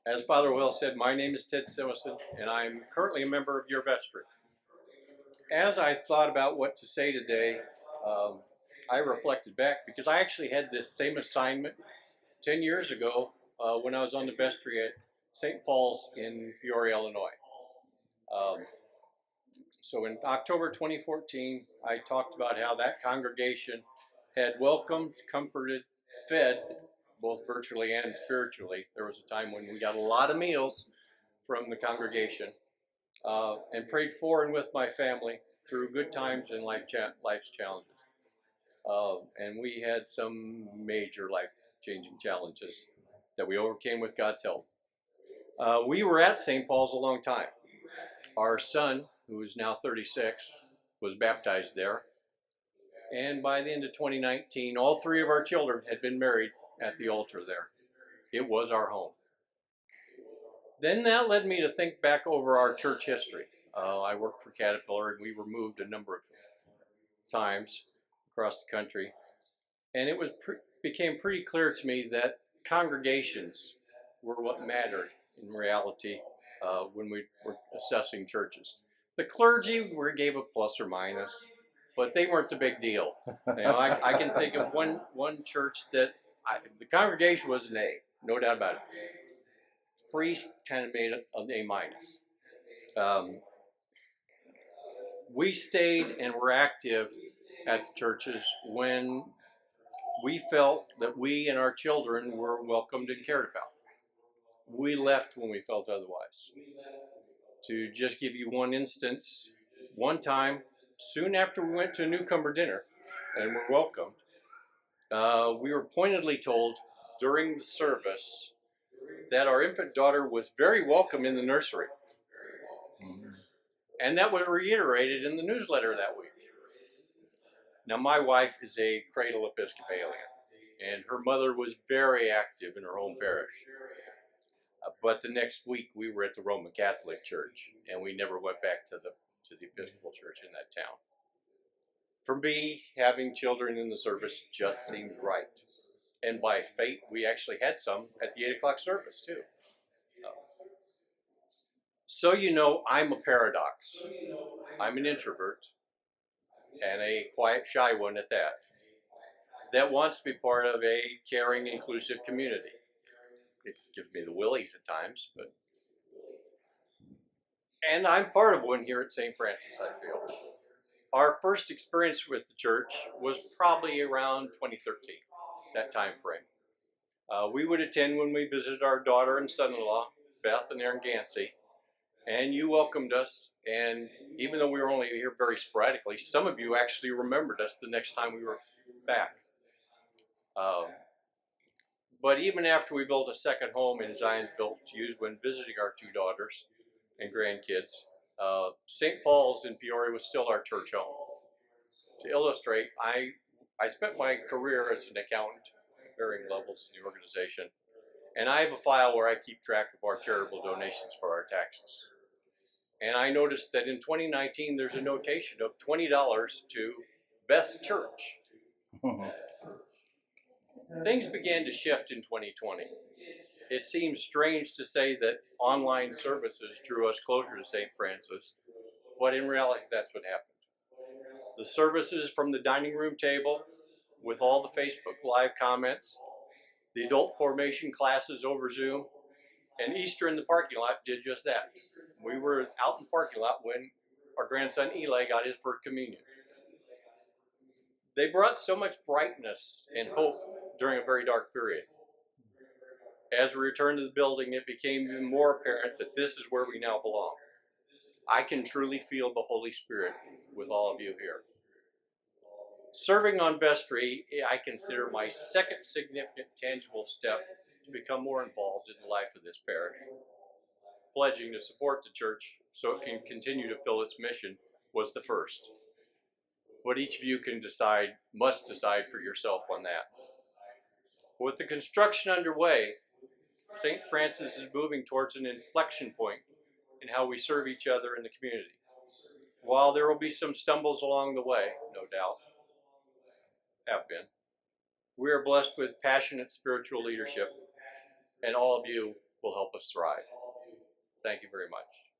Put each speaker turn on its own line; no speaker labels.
As Father Will said, my name is Ted Simison, and I'm currently a member of your Vestry. As I thought about what to say today, I reflected back because I actually had this same assignment 10 years ago when I was on the Vestry at St. Paul's in Peoria, Illinois. So in October 2014, I talked about how that congregation had welcomed, comforted, fed, both virtually and spiritually. There was a time when we got a lot of meals from the congregation, and prayed for and with my family through good times and life's challenges. And we had some major life-changing challenges that we overcame with God's help. We were at St. Paul's a long time. Our son, who is now 36, was baptized there. And by the end of 2019, all three of our children had been married at the altar there. It was our home. Then that led me to think back over our church history. I worked for Caterpillar, and we were moved a number of times across the country. And it became pretty clear to me that congregations were what mattered in reality when we were assessing churches. The clergy gave a plus or minus, but they weren't the big deal. I can think of one church that the congregation was an A, no doubt about it. Priest kind of made it an A minus. We stayed and were active at the churches when we felt that we and our children were welcomed and cared about. We left when we felt otherwise. To just give you one instance, one time, soon after we went to a newcomer dinner and were welcomed, we were pointedly told during the service that our infant daughter was very welcome in the nursery. And that was reiterated in the newsletter that week. Now, my wife is a cradle Episcopalian, and her mother was very active in her home parish. But the next week, we were at the Roman Catholic Church, and we never went back to the Episcopal Church in that town. For me, having children in the service just seemed right. And by fate, we actually had some at the 8 o'clock service, too. So I'm a paradox. I'm an introvert, and a quiet, shy one at that wants to be part of a caring, inclusive community. It gives me the willies at times, and I'm part of one here at St. Francis, I feel. Our first experience with the church was probably around 2013, that time frame. We would attend when we visited our daughter and son-in-law, Beth and Aaron Gansey, and you welcomed us. And even though we were only here very sporadically, some of you actually remembered us the next time we were back. But even after we built a second home in Zionsville to use when visiting our two daughters and grandkids, St. Paul's in Peoria was still our church home. To illustrate, I spent my career as an accountant at varying levels in the organization, and I have a file where I keep track of our charitable donations for our taxes. And I noticed that in 2019, there's a notation of $20 to Beth Church. Things began to shift in 2020. It seems strange to say that online services drew us closer to St. Francis, but in reality, that's what happened. The services from the dining room table, with all the Facebook Live comments, the adult formation classes over Zoom, and Easter in the parking lot did just that. We were out in the parking lot when our grandson Eli got his first communion. They brought so much brightness and hope during a very dark period. As we returned to the building, it became even more apparent that this is where we now belong. I can truly feel the Holy Spirit with all of you here. Serving on Vestry, I consider my second significant tangible step to become more involved in the life of this parish. Pledging to support the church so it can continue to fill its mission was the first. But each of you must decide for yourself on that. With the construction underway, St. Francis is moving towards an inflection point in how we serve each other in the community. While there will be some stumbles along the way, no doubt, have been, we are blessed with passionate spiritual leadership, and all of you will help us thrive. Thank you very much.